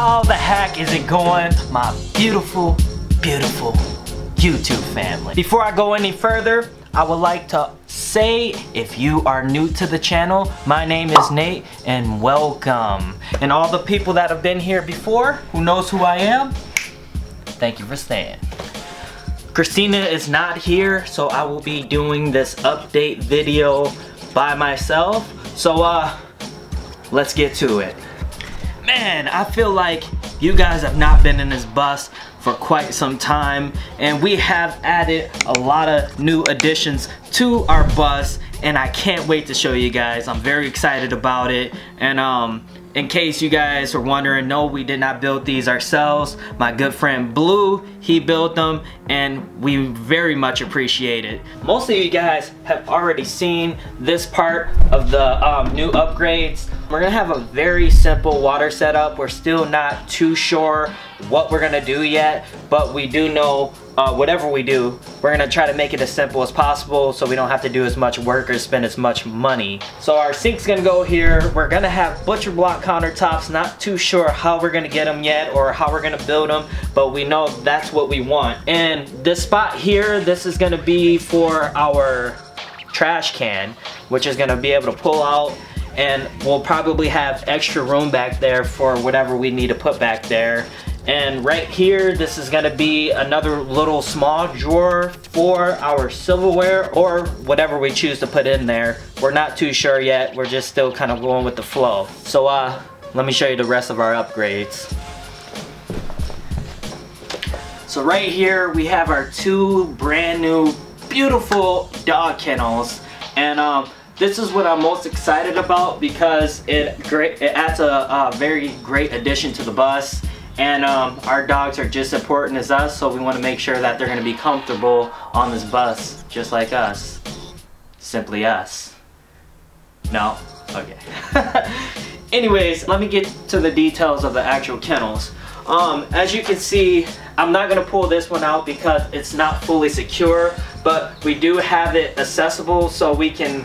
How the heck is it going, my beautiful, beautiful YouTube family? Before I go any further, I would like to say, if you are new to the channel, my name is Nate and welcome. And all the people that have been here before, who knows who I am, thank you for staying. Christina is not here, so I will be doing this update video by myself. So let's get to it. Man, I feel like you guys have not been in this bus for quite some time, and we have added a lot of new additions to our bus, and I can't wait to show you guys. I'm very excited about it. And in case you guys are wondering, no, we did not build these ourselves. My good friend Blue, he built them, and we very much appreciate it. Most of you guys have already seen this part of the new upgrades. We're gonna have a very simple water setup. We're still not too sure what we're gonna do yet, but we do know whatever we do, we're gonna try to make it as simple as possible so we don't have to do as much work or spend as much money. So our sink's gonna go here. We're gonna have butcher block countertops. Not too sure how we're gonna get them yet or how we're gonna build them, but we know that's what we want. And this spot here, this is gonna be for our trash can, which is gonna be able to pull out, and we'll probably have extra room back there for whatever we need to put back there. And right here, this is gonna be another little small drawer for our silverware or whatever we choose to put in there. We're not too sure yet. We're just still kind of going with the flow. So let me show you the rest of our upgrades. So right here, we have our two brand new, beautiful dog kennels. And this is what I'm most excited about because it adds a very great addition to the bus. And our dogs are just as important as us, so we want to make sure that they're going to be comfortable on this bus, just like us. Simply us. No? Okay. Anyways, let me get to the details of the actual kennels. As you can see, I'm not going to pull this one out because it's not fully secure, but we do have it accessible so we can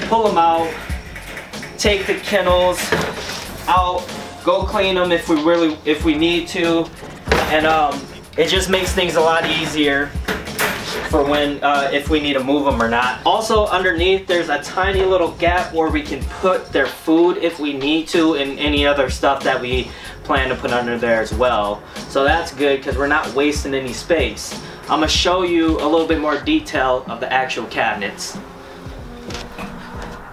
pull them out, take the kennels out, go clean them if we need to, and it just makes things a lot easier for when if we need to move them or not. Also underneath, there's a tiny little gap where we can put their food if we need to, and any other stuff that we plan to put under there as well. So that's good because we're not wasting any space. I'm gonna show you a little bit more detail of the actual cabinets.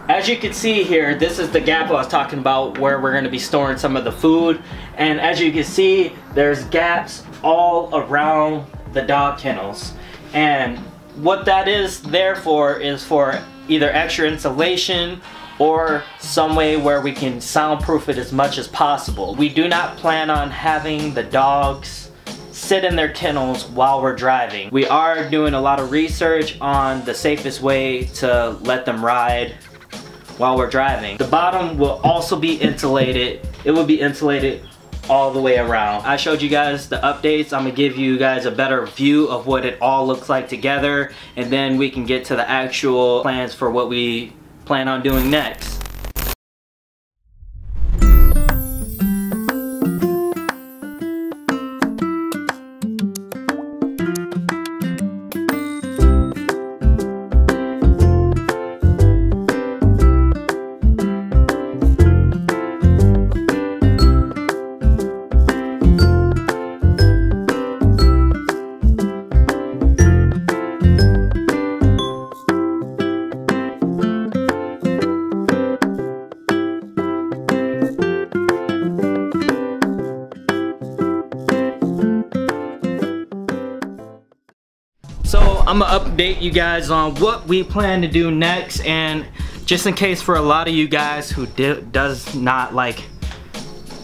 As you can see here, this is the gap I was talking about where we're going to be storing some of the food. And as you can see, there's gaps all around the dog kennels. And what that is there for is for either extra insulation or some way where we can soundproof it as much as possible. We do not plan on having the dogs sit in their kennels while we're driving. We are doing a lot of research on the safest way to let them ride while we're driving. The bottom will also be insulated. It will be insulated all the way around. I showed you guys the updates. I'm gonna give you guys a better view of what it all looks like together, and then we can get to the actual plans for what we plan on doing next. So I'm gonna update you guys on what we plan to do next, and just in case for a lot of you guys who does not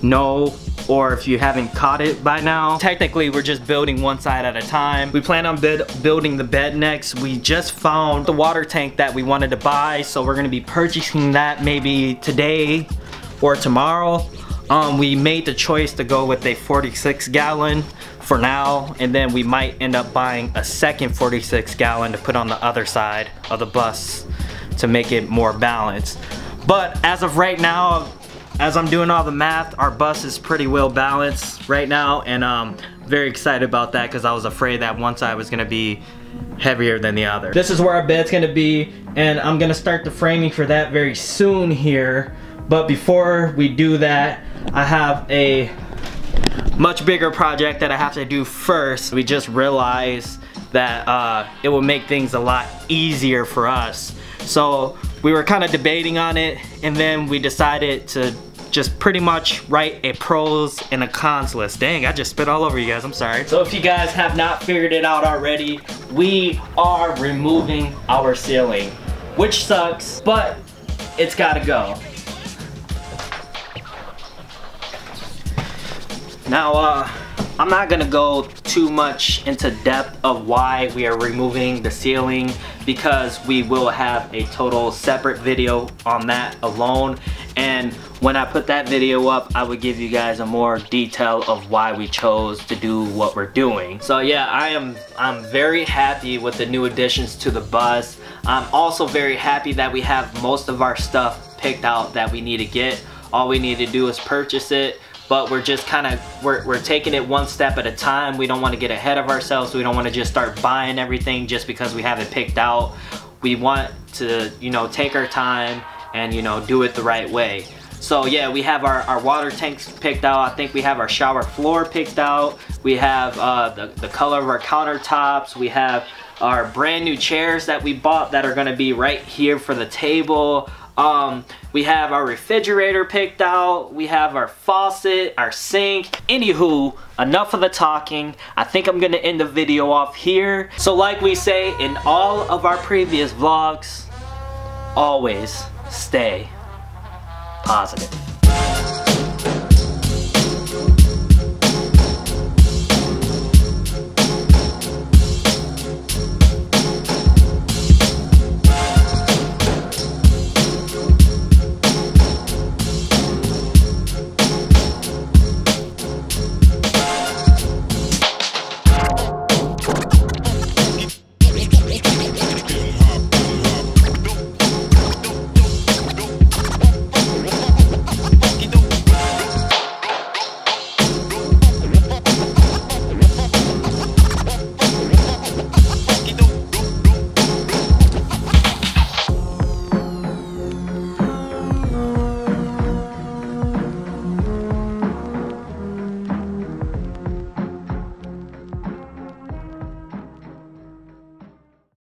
know, or if you haven't caught it by now, technically we're just building one side at a time. We plan on building the bed next. We just found the water tank that we wanted to buy, so we're gonna be purchasing that maybe today or tomorrow. We made the choice to go with a 46 gallon for now, and then we might end up buying a second 46 gallon to put on the other side of the bus to make it more balanced. But as of right now, as I'm doing all the math, our bus is pretty well balanced right now, and very excited about that because I was afraid that one side was gonna be heavier than the other. This is where our bed's gonna be, and I'm gonna start the framing for that very soon here. But before we do that, I have a much bigger project that I have to do first. We just realized that it will make things a lot easier for us. So we were kind of debating on it, and then we decided to just pretty much write a pros and a cons list. Dang, I just spit all over you guys, I'm sorry. So if you guys have not figured it out already, we are removing our ceiling, which sucks, but it's gotta go. Now, I'm not gonna go too much into depth of why we are removing the ceiling, because we will have a total separate video on that alone. And when I put that video up, I would give you guys a more detail of why we chose to do what we're doing. So yeah, I'm very happy with the new additions to the bus. I'm also very happy that we have most of our stuff picked out that we need to get. All we need to do is purchase it. But we're just kind of, we're taking it one step at a time. We don't want to get ahead of ourselves. We don't want to just start buying everything just because we have it picked out. We want to, you know, take our time and, you know, do it the right way. So yeah, we have our water tanks picked out. I think we have our shower floor picked out. We have the color of our countertops. We have our brand new chairs that we bought that are gonna be right here for the table. We have our refrigerator picked out, we have our faucet, our sink. Anywho, enough of the talking. I think I'm gonna end the video off here. So like we say in all of our previous vlogs, always stay positive.